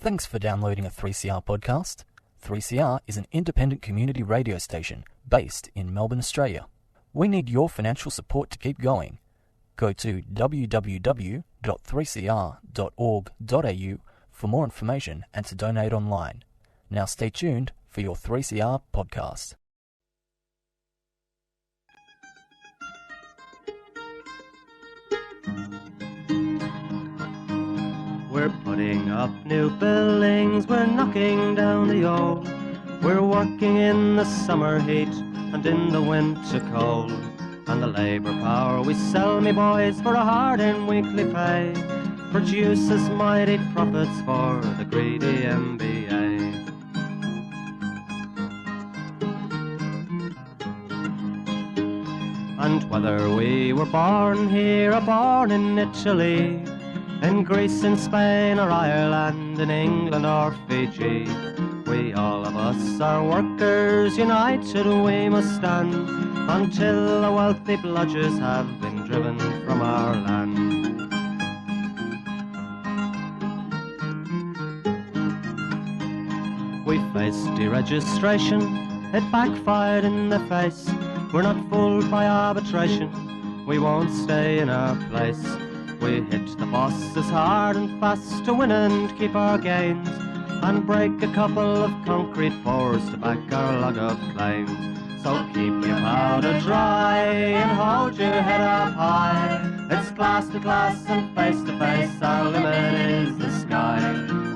Thanks for downloading a 3CR podcast. 3CR is an independent community radio station based in Melbourne, Australia. We need your financial support to keep going. Go to www.3cr.org.au for more information and to donate online. Now stay tuned for your 3CR podcast. We're putting up new buildings, we're knocking down the old. We're working in the summer heat and in the winter cold. And the labour power we sell, me boys, for a hard-earned weekly pay produces mighty profits for the greedy MBA. And whether we were born here or born in Italy, in Greece, in Spain or Ireland, in England or Fiji, we all of us are workers, united we must stand, until the wealthy bludgers have been driven from our land. We faced deregistration, it backfired in the face. We're not fooled by arbitration, we won't stay in our place. We hit the bosses hard and fast to win and keep our gains, and break a couple of concrete pours to back our log of claims. So keep your powder dry and hold your head up high. It's class to class and face to face, our limit is the sky.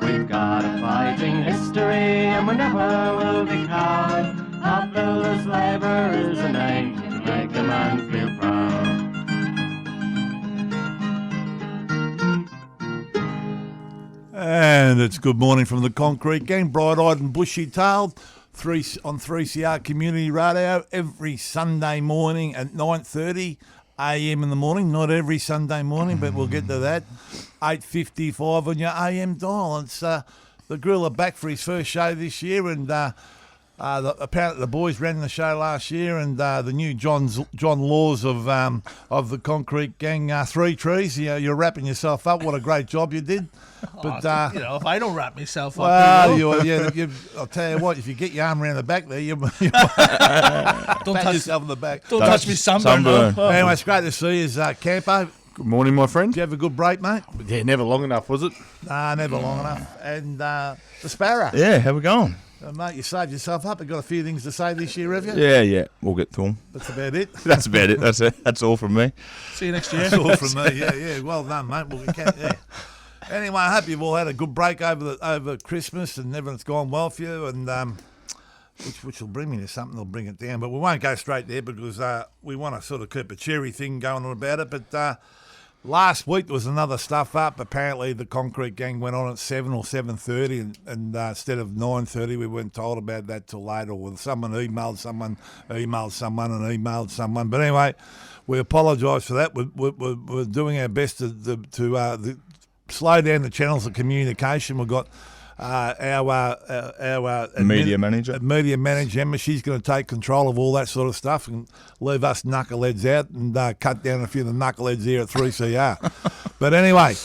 We've got a fighting history and we never will be cowed. Our builders' labour is a name to make a man feel proud. And it's good morning from the Concrete Gang, bright-eyed and bushy-tailed, on 3CR Community Radio every Sunday morning at 9:30 a.m. in the morning. Not every Sunday morning, but we'll get to that. 8:55 on your AM dial. It's the Gorilla back for his first show this year, and apparently the boys ran the show last year, and the new John Laws of the Concrete Gang, Three Trees. You're wrapping yourself up. What a great job you did. But if I don't wrap myself up, I'll tell you what. If you get your arm around the back there, you pat yourself on the back. Don't touch me sunburn. Anyway, it's great to see you, Campo. Good morning, my friend. Did you have a good break, mate? Yeah, never long enough, was it? Nah, never long enough. And the Sparrow. Yeah, how we going? Mate, you saved yourself up. You've got a few things to say this year, have you? Yeah, we'll get to them. That's about it. That's about it. That's it. That's all from me. See you next year. That's all from me. Yeah. Well done, mate. Well, we can. Yeah. Anyway, I hope you've all had a good break over Christmas and everything's gone well for you. And which will bring me to something. They'll bring it down, but we won't go straight there because we want to sort of keep a cheery thing going on about it. But last week there was another stuff up. Apparently the Concrete Gang went on at 7 or 7:30, and instead of 9:30, we weren't told about that till later. Or someone emailed someone, and emailed someone. But anyway, we apologise for that. We're doing our best to slow down the channels of communication. We've got our media manager, Emma. She's going to take control of all that sort of stuff and leave us knuckleheads out and cut down a few of the knuckleheads here at 3CR. But anyway,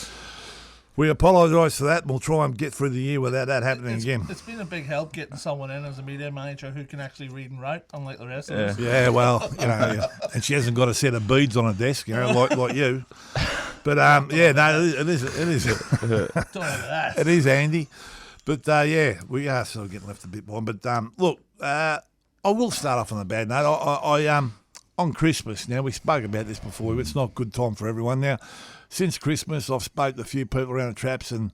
we apologise for that, and we'll try and get through the year without that happening again. It's been a big help getting someone in as a media manager who can actually read and write, unlike the rest of us. Yeah, well, and she hasn't got a set of beads on her desk, like you. But it is. Don't know that. It is handy. But we are sort of getting left a bit behind. But look, I will start off on a bad note. I on Christmas now, we spoke about this before. It's not a good time for everyone now. Since Christmas, I've spoken to a few people around the traps, and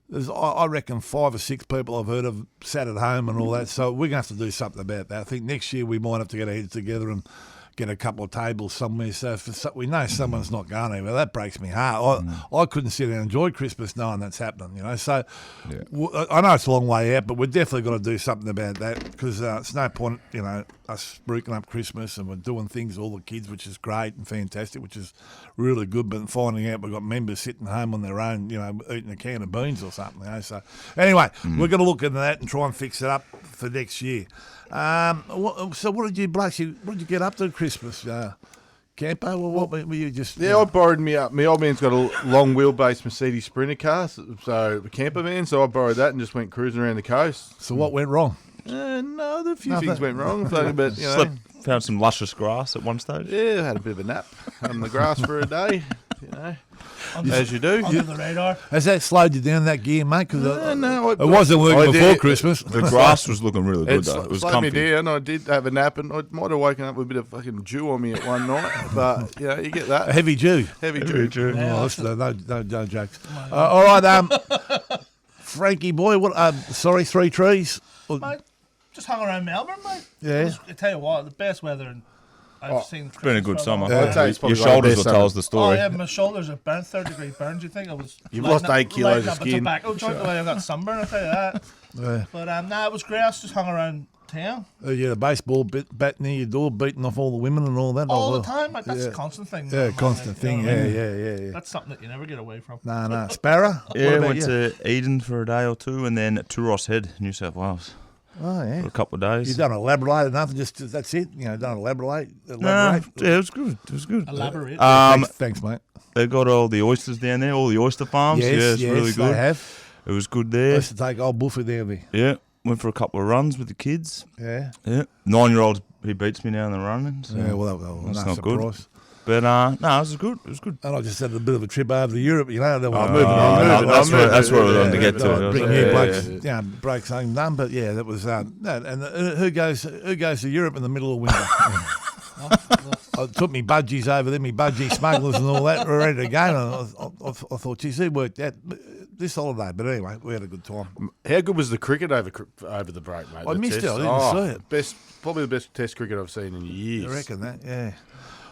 there's, I reckon, 5 or 6 people I've heard of sat at home and all that. So we're going to have to do something about that. I think next year we might have to get our heads together and get a couple of tables somewhere. So we know someone's not going anywhere. That breaks me heart. I couldn't sit down and enjoy Christmas knowing that's happening, So I know it's a long way out, but we're definitely got to do something about that because it's no point, us spruiking up Christmas and we're doing things with all the kids, which is great and fantastic, which is really good, but finding out we've got members sitting home on their own, eating a can of beans or something, So anyway, we're going to look into that and try and fix it up for next year. So what did you get up to Christmas, Campo, or what were you just? Yeah, I borrowed my old man's got a long wheelbase Mercedes Sprinter car, so a camper van. So I borrowed that and just went cruising around the coast. So what went wrong? No, a few things went wrong. But Found some luscious grass at one stage. yeah, I had a bit of a nap on the grass for a day. As you do. Under the radar. Has that slowed you down that gear, mate? Because No, it wasn't working before Christmas. The grass was looking really good, though. It was slowed me comfy. down. I did have a nap, and I might have woken up with a bit of fucking dew on me at one night. But you get that A heavy Jew. heavy dew. Oh, that's no jokes. All right, Frankie boy, sorry, 3 trees. Mate, just hung around Melbourne, mate. Yeah. I tell you what, the best weather I've seen. It's been a good summer. I'd say it's Your probably shoulders will the tell us the Oh story. yeah, my shoulders are burnt, 3rd-degree burns. You think I was? You've lighting lost 8 kilos lighting of up a skin. tobacco joint the way I got sunburn. I tell you that. Yeah. But it was great. I just hung around town Yeah, the baseball bat near your door, beating off all the women and all that. all the time. Mate, that's a constant thing. Yeah, man, constant you know thing. what I mean? Yeah. That's something that you never get away from. No. Sparrow? Yeah, What about went you? to Eden for a day or two, and then to Ross Head, New South Wales, Oh, yeah. for a couple of days. You don't elaborate or nothing, just that's it. Don't elaborate. No, yeah, it was good. It was good. Elaborate. Thanks, mate. They got all the oysters down there, all the oyster farms. Yes, yeah, it's really they good. have. It was good I there. used to take old Buffy there. Yeah, went for a couple of runs with the kids. Yeah. Yeah, 9-year-old, he beats me now in the running. So. Yeah, well, that's That's not good. surprise. But no, it was good. It was good. And I just had a bit of a trip over to Europe, Then moving on. That's where we're going to get Bring to. you Yeah, blokes, yeah. breaks home done. But yeah, that was that. And who goes to Europe in the middle of winter? I took me budgies over there, me budgie smugglers and all that. We're ready to go. And I thought, geez, who worked that this holiday? But anyway, we had a good time. How good was the cricket over the break, mate? I The missed it. test? I didn't see it. Probably the best Test cricket I've seen in years. I reckon that, yeah.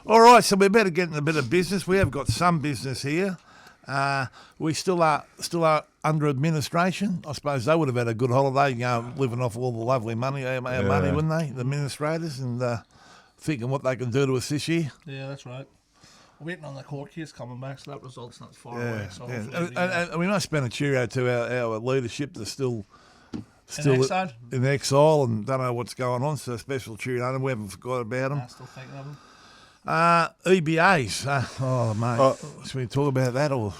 All right, so we better get in a bit of business. We have got some business here. We still are under administration. I suppose they would have had a good holiday, living off all the lovely money, our money, wouldn't they? The administrators, and thinking what they can do to us this year. Yeah, that's right. We're waiting on the court case coming back, so that result's not far Yeah, away. So yeah. hopefully And we must spend a cheerio to our leadership that's still exile? in exile and don't know what's going on. So special cheerio to them. We haven't forgot about them. I'm still thinking of them. EBAs. Mate. Should we talk about that? Or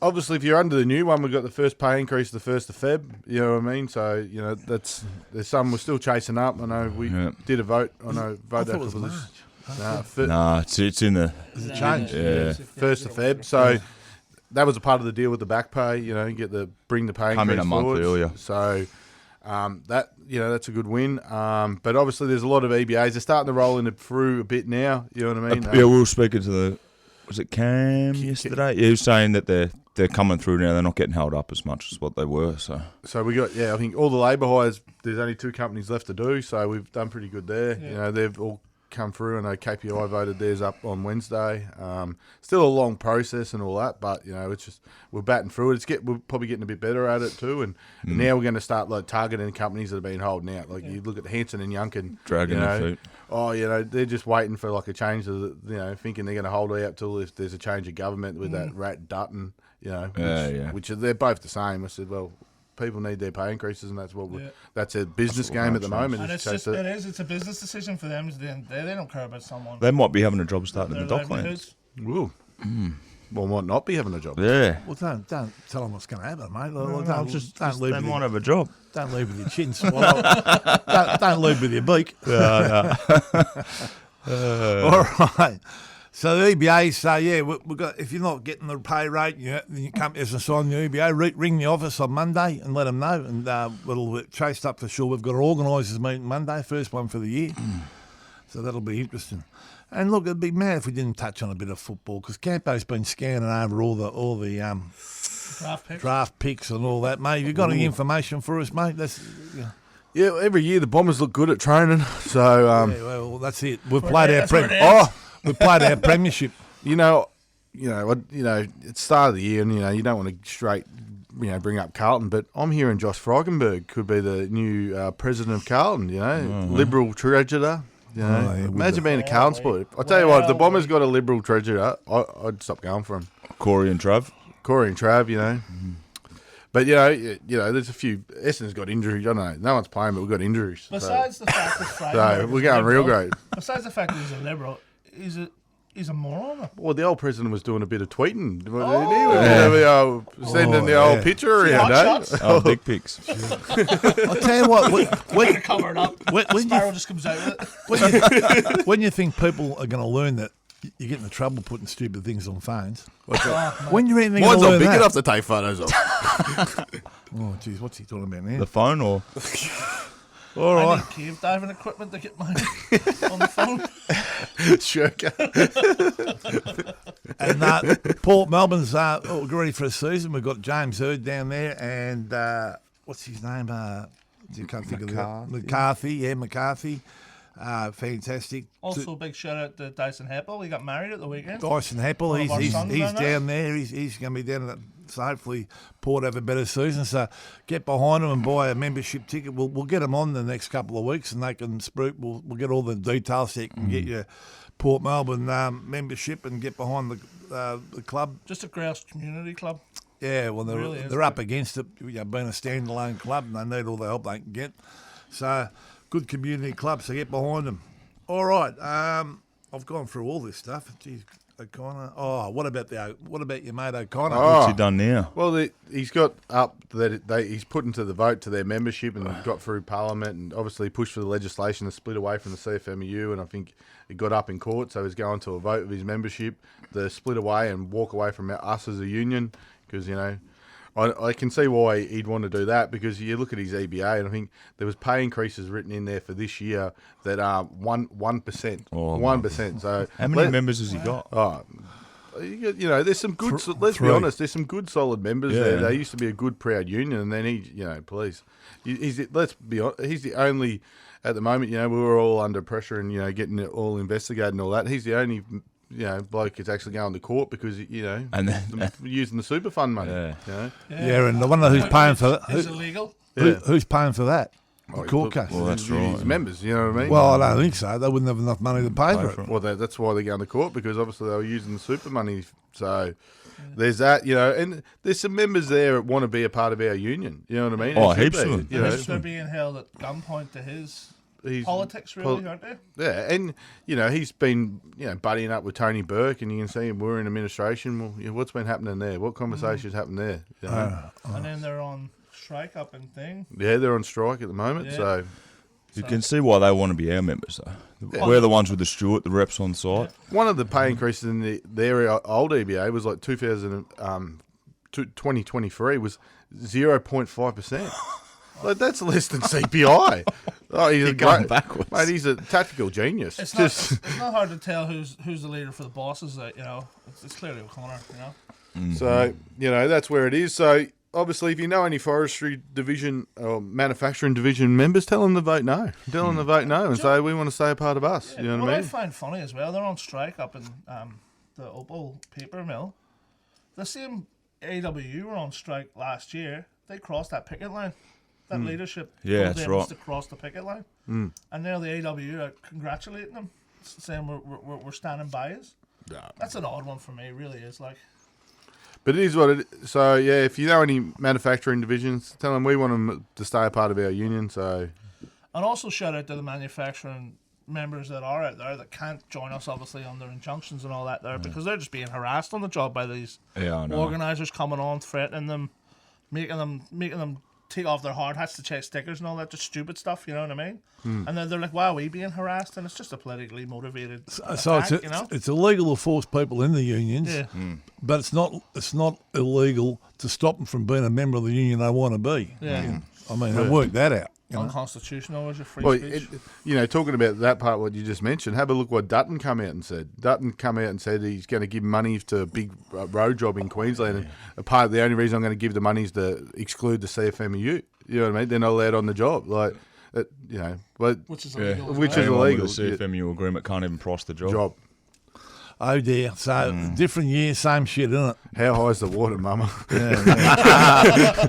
Obviously, if you're under the new one, we've got the first pay increase the 1st of Feb. You know what I mean? So, there's some we're still chasing up. I know we did a vote. I know I vote thought it was for March. this. Nah, it's in the. Is it changed? Yeah. 1st of Feb. So that was a part of the deal with the back pay. Bring the pay Come in increase a month forward. earlier. So that's a good win. But obviously, there's a lot of EBAs. They're starting to roll into through a bit now. You know what I mean? Yeah, we were speaking to was it Cam yesterday? Yeah, he was saying that they're coming through now. They're not getting held up as much as what they were. So we got I think all the labour hires. There's only 2 companies left to do, so we've done pretty good there. Yeah. They've all come through. I know KPI voted theirs up on Wednesday. Still a long process and all that, but it's just we're batting through it. We're probably getting a bit better at it too, and now we're going to start targeting companies that have been holding out. Like you look at Hanson and Youngkin, dragging their feet. Oh, they're just waiting for a change of thinking they're going to hold out till if there's a change of government with that rat Dutton, which they're both the same. I said, well, people need their pay increases, and that's what that's a business game at the moment. And it's a business decision for them. They don't care about someone. They might be having a job starting in the Their Docklands. Ooh. Well, might not be having a job. Yeah. Well, don't tell them what's going to happen, mate. Don't leave they with might have a job. Don't leave with your chin. Don't leave with your beak. All right. So the EBA we've got. If you're not getting the pay rate, your company hasn't signed the EBA. Ring the office on Monday and let them know, and we'll chase up for sure. We've got an organisers meeting Monday, first one for the year, so that'll be interesting. And look, it'd be mad if we didn't touch on a bit of football because Campo's been scanning over all the draft picks and all that, mate. Have you got any information for us, mate? Yeah, every year the Bombers look good at training, so well, that's it. We've played our premiership. It's start of the year, and you don't want to straight bring up Carlton, but I'm hearing Josh Frygenberg could be the new president of Carlton. Liberal treasurer. Imagine being a Carlton sport. I tell you what, if the Bombers got a Liberal treasurer, I'd stop going for him. Corey and Trav. But there's a few. Essendon's got injuries. I don't know. No one's playing, but we've got injuries. Besides the fact that so we're going real great. Besides the fact that he's a Liberal, He's a moron. Well, the old president was doing a bit of tweeting. He Oh. was sending the old picture around, Hot eh? shots. Oh, dick pics. I'll tell you what, Cover it up. when Sparrow just comes out with it. when you think people are going to learn that you get into trouble putting stupid things on phones, Oh, when you reckon they're Mine's going to not learn big that? enough to take photos of. Oh, jeez, what's he talking about now? The phone or All I right. need cave diving equipment to get mine on the phone. Sure. And Port Melbourne's all ready for the season. We've got James Hurd down there, and what's his name? I can't think of it. McCarthy. Yeah, McCarthy. Fantastic. Also, big shout out to Dyson Heppel. He got married at the weekend. Dyson Heppel, One of our he's sons down there. He's going to be down at so hopefully Port have a better season. So get behind him and buy a membership ticket. We'll get them on the next couple of weeks, and they can spruik. We'll get all the details so you can get your Port Melbourne membership and get behind the club. Just a grouse community club. Yeah, well, Really is they're up against it, being a standalone club, and they need all the help they can get. So, good community club, so get behind them. All right, I've gone through all this stuff. Geez, O'Connor. Oh, what about your mate O'Connor? what's he done now? Well, he's got up that he's put into the vote to their membership and got through Parliament and obviously pushed for the legislation to split away from the CFMEU, and I think it got up in court, so he's going to a vote of his membership, the split away and walk away from us as a union, because, I can see why he'd want to do that, because you look at his EBA and I think there was pay increases written in there for this year that are 1%. Oh, 1%. So How many members has he got? Oh, there's some good. Let's be three. honest. There's some good, solid members there. Yeah. They used to be a good, proud union, and then please, let's be honest. He's the only at the moment. We were all under pressure and getting it all investigated and all that. He's the only bloke that's actually going to court because And then, using the super fund money. Yeah. Yeah, and I wonder who's paying for that. It's illegal. Who's paying for that? The court case. well, that's right. His members, you know what I mean? Well, I don't think so. They wouldn't have enough money to pay for it. Well, that's why they're going to court, because obviously they were using the super money. So there's that, and there's some members there that want to be a part of our union. You know what I mean? Oh, It should heaps be, of them. They're being held at gunpoint to his He's politics, really, aren't they? Yeah, and he's been buddying up with Tony Burke, and you can see him. We're in administration. Well, what's been happening there? What conversations happened there? And then they're on strike up and thing. Yeah, they're on strike at the moment. Yeah. So You can see why they want to be our members, though. We're the ones with the Stewart, the reps on site. one of the pay increases in their old EBA was like 2023 was 0.5%. Like, that's less than CPI. Oh, he's going backwards. Mate, he's a tactical genius. It's not hard to tell who's the leader for the bosses. It's clearly O'Connor. So, that's where it is. So, obviously, if you know any forestry division or manufacturing division members, tell them to vote no. Tell them to vote no and say we want to stay a part of us. You know what I mean? I find funny as well, they're on strike up in the Opal paper mill. The same AWU were on strike last year. They crossed that picket line. That leadership Yeah, told that's them right. to cross the picket line. And now the AWU are congratulating them, saying we're standing by us. That's an odd one for me, really is. But it is what it is. So, yeah, if you know any manufacturing divisions, tell them we want them to stay a part of our union. So, And also shout out to the manufacturing members that are out there that can't join us, obviously, on their injunctions and all that there, because they're just being harassed on the job by these Yeah, I know. organisers coming on, threatening them, making them take off their hard hats to check stickers and all that, just stupid stuff, you know what I mean? And then they're like, why are we being harassed? And it's just a politically motivated So attack, it's illegal to force people in the unions, Yeah. but it's not illegal to stop them from being a member of the union they want to be. Yeah. I mean, they work that out. Unconstitutional is your free well, speech. talking about that part, what you just mentioned, have a look what Dutton come out and said. Dutton come out and said he's going to give money to a big road job in Queensland. And a part of the only reason I'm going to give the money is to exclude the CFMEU. You know what I mean? They're not allowed on the job. But Which is Yeah. illegal. Which is Anyone illegal. with the CFMU agreement can't even price the job. Oh dear. So different year, same shit, isn't it? How high is the water, Mama? Yeah.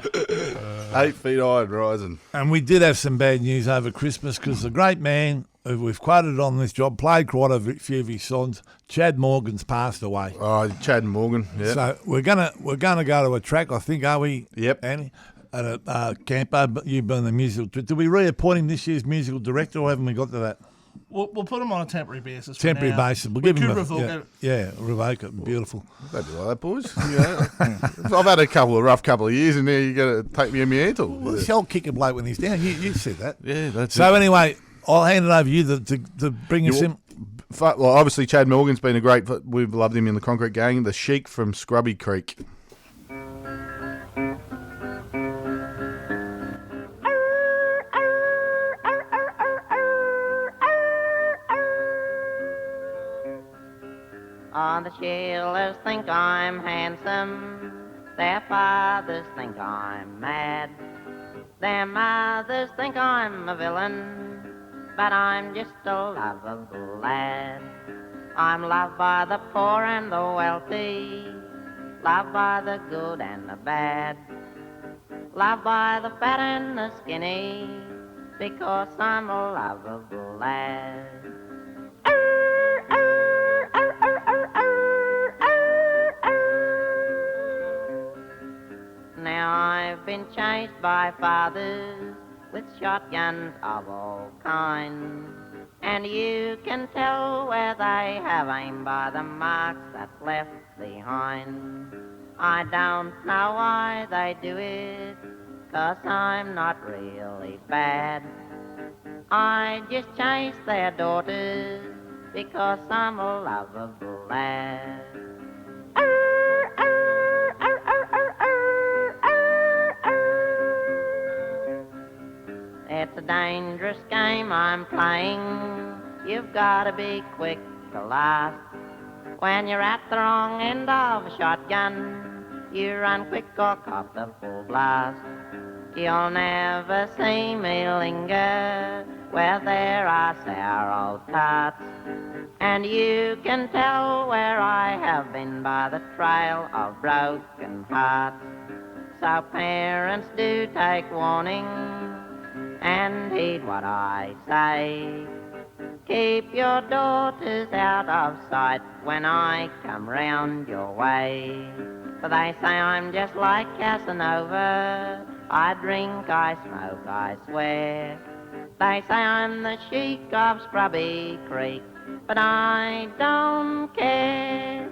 8 feet high and rising. And we did have some bad news over Christmas because the great man who we've quoted on this job, played quite a few of his songs, Chad Morgan's passed away. Oh, Chad and Morgan. Yeah. So we're gonna go to a track, I think, are we? Yep. Annie? At Campo, you've been the musical. Did we reappoint him this year's musical director, or haven't we got to that? We'll put him on a temporary basis. Temporary basis. We'll give him revoke it. Revoke it. Beautiful. Don't be like that, boys. I've had a rough couple of years, and now you got to take me in my ankle. Well, I'll kick a bloke when he's down. You said that. Yeah, that's so. it. Anyway, I'll hand it over to you to bring us in. Well, obviously, Chad Morgan's been a great. We've loved him in the Concrete Gang. The Sheik from Scrubby Creek. All the shillers think I'm handsome, their fathers think I'm mad, their mothers think I'm a villain, but I'm just a lovable lad. I'm loved by the poor and the wealthy, loved by the good and the bad, loved by the fat and the skinny, because I'm a lovable lad. Now I've been chased by fathers with shotguns of all kinds, and you can tell where they have aimed by the marks that's left behind. I don't know why they do it, 'cause I'm not really bad. I just chase their daughters because I'm a lovable lad. It's a dangerous game I'm playing. You've got to be quick to last. When you're at the wrong end of a shotgun, you run quick or cop the full blast. You'll never see me linger where there are sour old tarts, and you can tell where I have been by the trail of broken hearts. So parents, do take warning and heed what I say. Keep your daughters out of sight when I come round your way. For they say I'm just like Casanova. I drink, I smoke, I swear. They say I'm the Sheik of Scrubby Creek, but I don't care.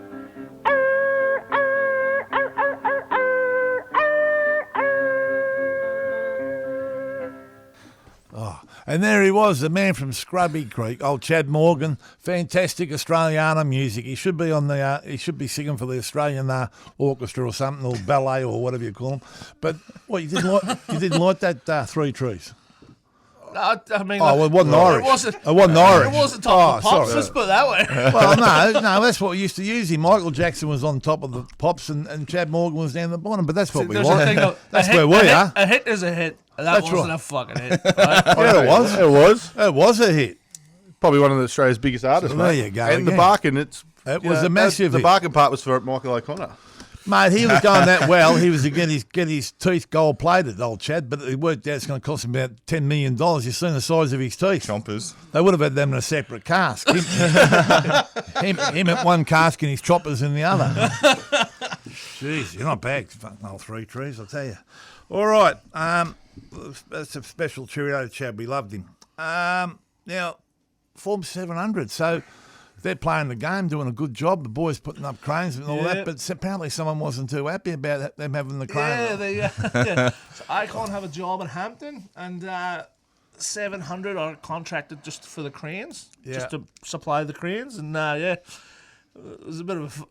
And there he was, the man from Scrubby Creek, old Chad Morgan, fantastic Australiana music. He should be on the, he should be singing for the Australian orchestra or something, or ballet or whatever you call them. But what you didn't like that Three Trees? I mean, well, it wasn't Irish. It wasn't Irish. It wasn't top of the pops. Sorry. Let's put it that way. Well, no, that's what we used to use him. Michael Jackson was on top of the pops, and Chad Morgan was down the bottom. But that's what we There's want. a thing of, That's where we are. A hit is a hit. And that That's wasn't right. a fucking hit. Right? Yeah, it was. It was. It was a hit. Probably one of Australia's biggest artists, So there mate. you go And the again. barking, it was a massive The hit. barking part was for Michael O'Connor. Mate, he was going that well. He was to get his teeth gold plated, old Chad, but it worked out it's going to cost him about $10 million. You've seen the size of his teeth. Chompers. They would have had them in a separate cask. Him at one cask and his choppers in the other. Jeez, you're not bad. Fucking old Three Trees, I'll tell you. All right. That's a special cheerio to Chad. We loved him. Now, Form 700. So they're playing the game, doing a good job. The boys putting up cranes and all that. But apparently someone wasn't too happy about them having the crane. Yeah. So I can't have a job in Hampton, and 700 are contracted just for the cranes, just to supply the cranes. And it was a bit of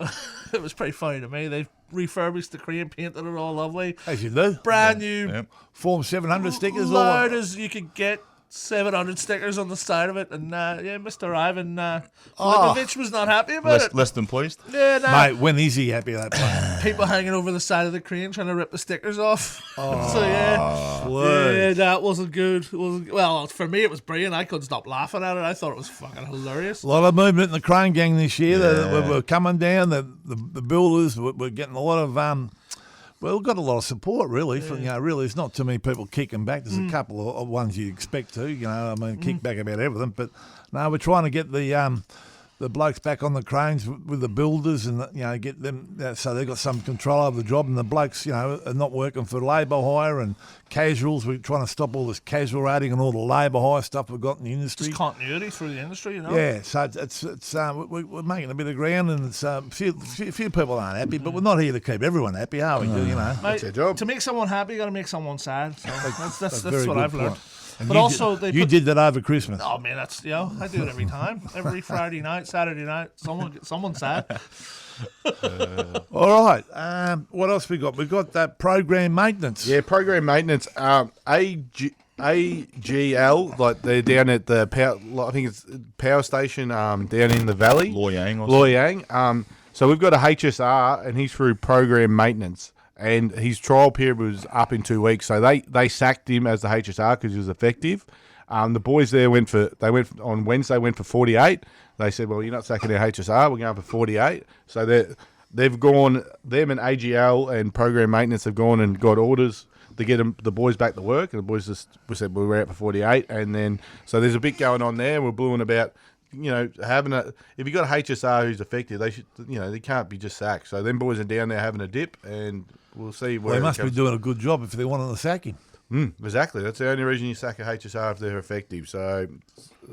it was pretty funny to me. They refurbished the crane, painted it all lovely, As you do. brand new. Form 700 stickers. Loud as you could get. 700 stickers on the side of it, and Mr. Ivan Filipovich was not happy about it. Less than pleased. Yeah, no. Mate, when is he happy at that place? People hanging over the side of the crane trying to rip the stickers off. Please. That wasn't good. It wasn't, well, for me it was brilliant. I couldn't stop laughing at it. I thought it was fucking hilarious. A lot of movement in the crane gang this year. They were coming down. The builders were getting a lot of we've got a lot of support, really. From, really, there's not too many people kicking back. There's a couple of ones you expect to, kick back about everything. But no, we're trying to get the the blokes back on the cranes with the builders and, get them so they've got some control over the job, and the blokes, are not working for labour hire and casuals. We're trying to stop all this casual rating and all the labour hire stuff we've got in the industry. Just continuity through the industry, Yeah, so we're making a bit of ground, and it's a few people aren't happy, but we're not here to keep everyone happy, are we? Mate, That's our job. To make someone happy, you got to make someone sad. So that's what I've learned. And but also, you did that over Christmas. Oh man, that's I do it every time, every Friday night, Saturday night. Someone's sad. All right. What else we got? We got that program maintenance. Yeah, program maintenance. AGL, like they're down at the power. I think it's power station down in the valley. Loyang. So we've got a HSR, and he's through program maintenance. And his trial period was up in 2 weeks, so they sacked him as the HSR because he was effective. The boys there went on Wednesday, went for 48. They said, well, you're not sacking our HSR, we're going for 48. So they've gone, them and AGL and program maintenance have gone and got orders to get the boys back to work, and the boys we said we were out for 48, and then so there's a bit going on there. We're blowing about. Having if you got a HSR who's effective, they should, they can't be just sacked. So them boys are down there having a dip, and we'll see where they must be doing a good job if they wanted to sack him. Exactly. That's the only reason you sack a HSR if they're effective. So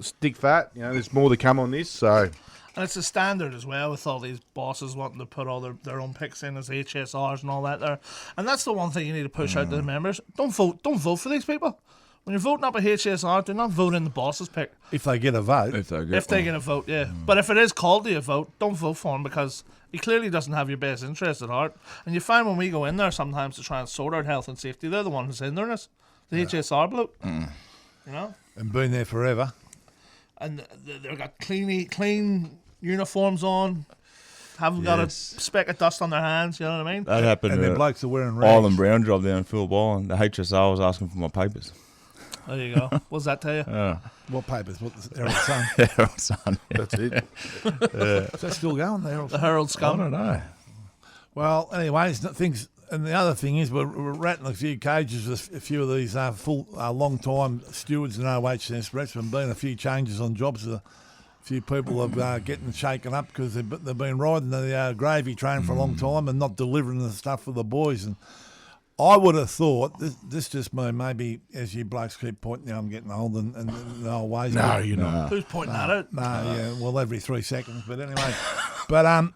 stick fat. There's more to come on this. So. And it's a standard as well with all these bosses wanting to put all their own picks in as HSRs and all that there. And that's the one thing you need to push out to the members. Don't vote for these people. When you're voting up a HSR, do not vote in the boss's pick. If they get a vote. If they get a vote, yeah. But if it is called to a vote, don't vote for him because he clearly doesn't have your best interest at heart. And you find when we go in there sometimes to try and sort out health and safety, they're the ones who's hindering us. The HSR bloke. And been there forever. And they've got clean uniforms on. Haven't got a speck of dust on their hands, you know what I mean? That happened. And the blokes are wearing rags. Island Brown job down in Phil Ball, and the HSR was asking for my papers. There you go. What's that tell you? What papers? What, the Herald Sun? Herald Sun. Yeah. That's it. Is that still going, the Herald Sun? The Herald Scum? I don't know. Well, anyways, things. And the other thing is, we're ratting a few cages with a few of these long-time stewards and OHS reps. There've been a few changes on jobs. A few people are getting shaken up because they've been riding the gravy train for a long time and not delivering the stuff for the boys. And I would have thought, this just maybe as you blokes keep pointing out, I'm getting old and the old ways. No, you're not. Who's pointing at it? No, yeah, well, every 3 seconds. But anyway, I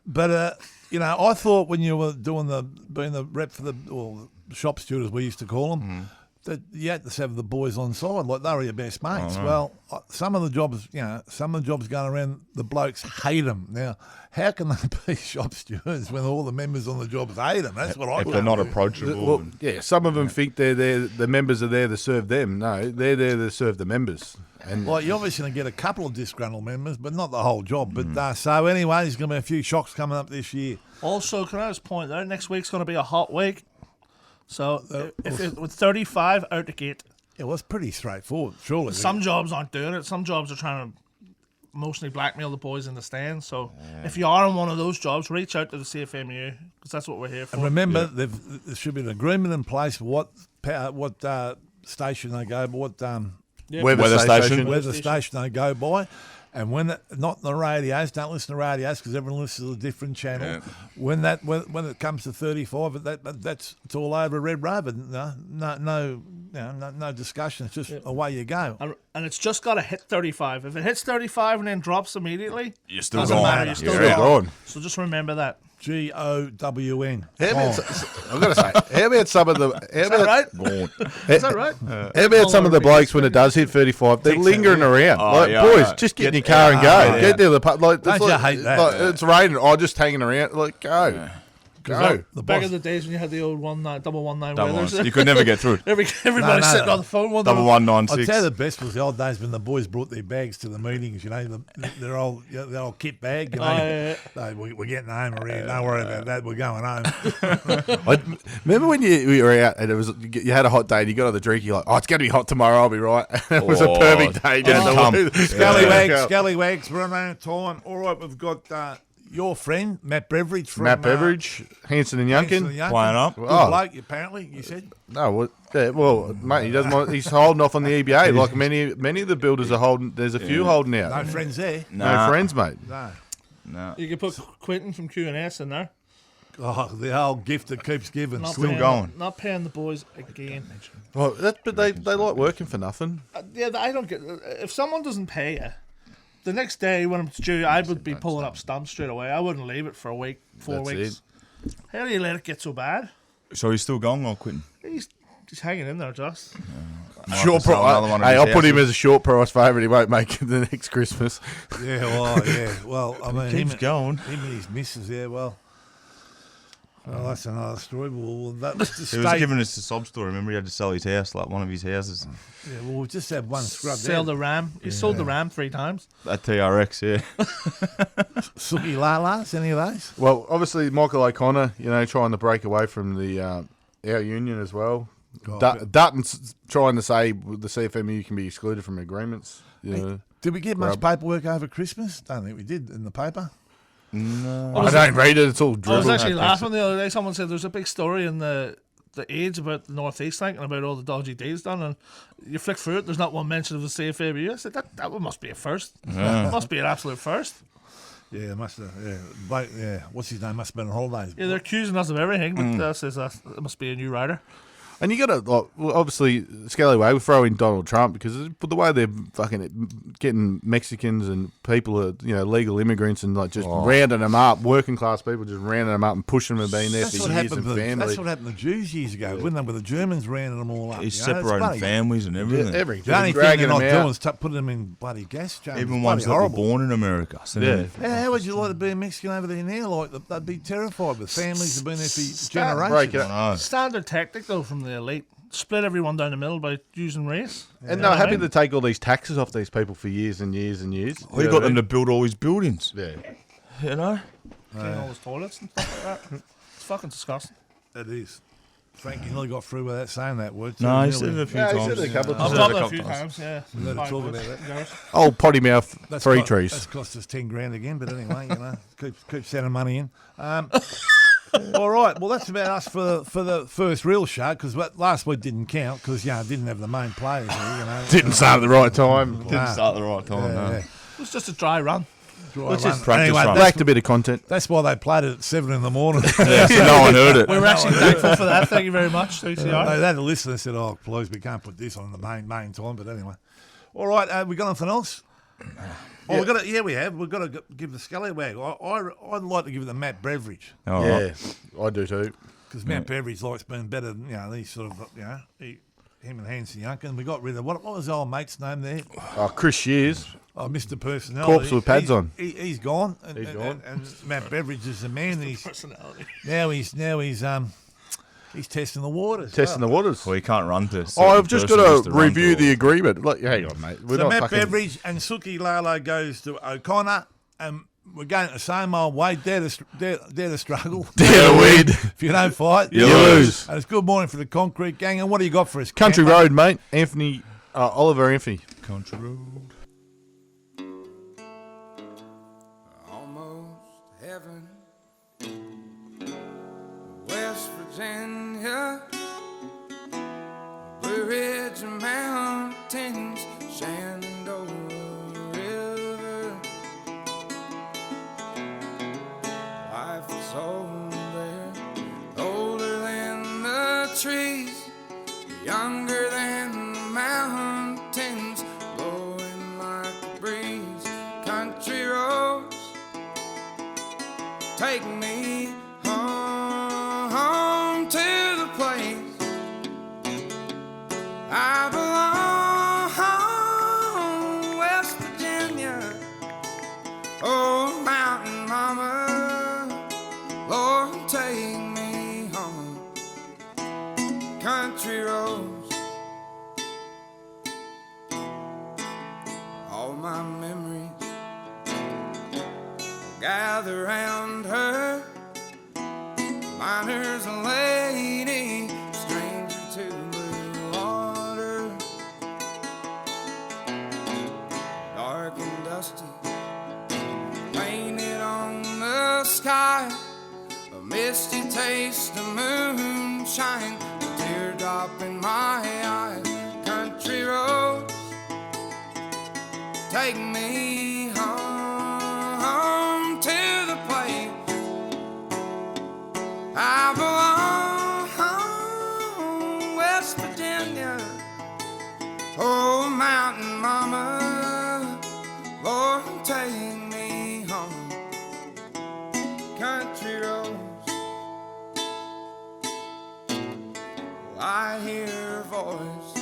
thought when you were being the rep for the shop steward, as we used to call them, that you had to have the boys on side, like they were your best mates. Well, some of the jobs going around, the blokes hate them. Now, how can they be shop stewards when all the members on the jobs hate them? That's what I If they're not approachable. Well, yeah, some of them think they're there. The members are there to serve them. No, they're there to serve the members. And you're obviously going to get a couple of disgruntled members, but not the whole job. But so anyway, there's going to be a few shocks coming up this year. Also, can I just point out, next week's going to be a hot week. So with 35 out the gate. Yeah, well, it's pretty straightforward, surely. Some jobs aren't doing it. Some jobs are trying to mostly blackmail the boys in the stands. So if you are in one of those jobs, reach out to the CFMEU because that's what we're here for. And remember, there should be an agreement in place for what station they go, what weather station they go by. And when not the radios, don't listen to radios because everyone listens to a different channel. Yeah. When it comes to 35, it's all over Red Rover. No discussion. It's just away you go. And it's just got to hit 35. If it hits 35 and then drops immediately, you're still doesn't gone. matter. You're still gone. So just remember that. GOWN. I've got to say, how about some of the? Is that right? Is that right? How about some of the blokes when it does hit 35? They're lingering around. Boys, just get in your car and go. Get there. Don't you hate that? It's raining. Just hanging around. Go. Go. Back in the days when you had the old 119 weathers. You could never get through it. Everybody sitting on the phone. 1196. I'd tell you the best was the old days when the boys brought their bags to the meetings, their old kit bag. We're getting home already. Don't worry about that. We're going home. Remember when you were out and you had a hot day and you got on the drink, you're like, it's going to be hot tomorrow, I'll be right. It was a perfect day. Scallywags, we're running out of time. All right, we've got... your friend, Matt Beveridge from... Matt Beveridge, Hanson and Yunkin. Playing up. Good Oh. bloke, apparently, you said. No, mate, he doesn't want, he's holding off on the EBA. Like many of the builders are holding. There's a few holding out. No friends there. No friends, mate. No. You could put Quentin from Q&S in there. Oh, the old gift that keeps giving. Not paying the boys again. Well, but they like working for nothing. Yeah, I don't get. If someone doesn't pay you, the next day when it's due, I would be pulling up stumps straight away. I wouldn't leave it for a week, 4 That's weeks. How do you let it get so bad? So he's still going or quitting? He's hanging in there, just. Short price. Hey, I'll put him as a short price favourite. He won't make it the next Christmas. Well, I mean, Keeps going. Him and his missus, well, that's another story. Well, that was the He was giving us a sob story. Remember, he had to sell his house, like one of his houses. Yeah, well, we've just had one scrub Sell there. the Ram. He sold the Ram 3 times. That TRX, yeah. Sooky Lalas, any of those? Well, obviously Michael O'Connor, trying to break away from the our union as well. Dutton's trying to say the CFMEU can be excluded from agreements. Did we get much paperwork over Christmas? Don't think we did in the paper. No. I don't read it. It's all I was dribble. actually laughing the other day. Someone said there's a big story in the Age about the North East and about all the dodgy deals done, and you flick through it, there's not one mention of the CFMEU. I said, that one must be a first. It must be an absolute first. Yeah, it must have. What's his name? Must have been on holidays. Yeah, they're accusing us of everything, but it must be a new rider. And you got to, obviously, Scallywag, we throw in Donald Trump because the way they're fucking getting Mexicans and people, legal immigrants and just rounding them up, working class people just rounding them up and pushing them and being there for years and family. That's what happened to Jews years ago, wasn't it? With the Germans rounding them all up. He's separating families and everything. The only thing they're not doing is putting them in bloody gas chambers. Even ones that were born in America. How would you like to be a Mexican over there now? Like, they'd be terrified with families that have been there for generations. Standard tactic, though, from the elite. Split everyone down the middle by using race. And they're happy to take all these taxes off these people for years and years and years. We got them to build all his buildings. Yeah. Clean all his toilets and stuff like that. It's fucking disgusting. It is. Frankie nearly got through without saying that word. No, he said it a few times. He said it a couple of I've times. got that a few times, yeah. Let us talk about that. Old potty mouth, three trees. That's cost us 10 grand again, but anyway, keep sending money in. All right, well, that's about us for the first real show, because last week didn't count, because, didn't have the main players here, Didn't start at the right time. Didn't start the right time, no. Yeah. It was just a dry run. Which is practice run. Lacked a bit of content. That's why they played it at 7 in the morning. Yeah, so no one heard it. We were actually thankful for that. Thank you very much, 3CR. They had a listener that said, "Oh, please, we can't put this on the main time." But anyway, all right. We got anything else? Oh, we have. We've got to give the Scallywag. I'd like to give it to Matt Beveridge. Oh, Yeah, right. I do too. Because Matt Beveridge likes being better than these sort of him and Hanson Yunkin. We got rid of what was the old mate's name there? Chris Shears. Oh, Mr. Personality. Corpse with pads on. He's gone. He's gone. And Matt Beveridge is the man. Personality. Now he's testing the waters. Testing the waters. Well, he can't run to. I've just got to review the agreement. Look, hang on, mate. So Matt Beveridge and Sooky Lalo goes to O'Connor, and we're going the same old way. Dare to struggle. Dare to win. If you don't fight, you lose. And it's good morning for the Concrete Gang. And what do you got for us? Country Campo? Road, mate. Oliver Anthony. Country Road. Almost heaven, West Virginia, Blue Ridge Mountains, Shenandoah River. Life is older, older than the trees, younger than the mountains, blowing like a breeze. Country roads, take me home to the place I belong, West Virginia. Oh, mountain mama, Lord, take me home. Country roads, all my memories gather round her. Miner's a lady, stranger to blue water. Dark and dusty, painted on the misty taste of moonshine, a teardrop in my eye. Country roads, take me home to the place I belong, West Virginia. Oh, mountain mama, Lord, take me home. Country roads, I hear her voice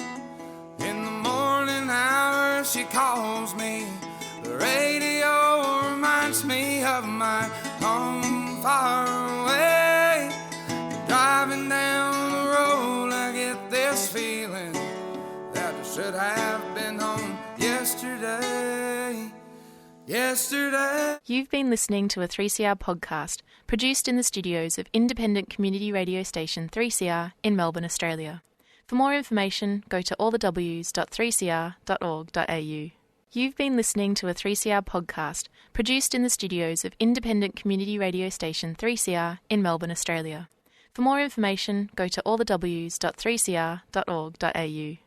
in the morning hours. She calls me. The radio reminds me of my home far away. Driving down the road, I get this feeling that I should have been home yesterday. You've been listening to a 3CR podcast produced in the studios of independent community radio station 3CR in Melbourne, Australia. For more information, go to allthews.3cr.org.au. You've been listening to a 3CR podcast produced in the studios of independent community radio station 3CR in Melbourne, Australia. For more information, go to allthews.3cr.org.au.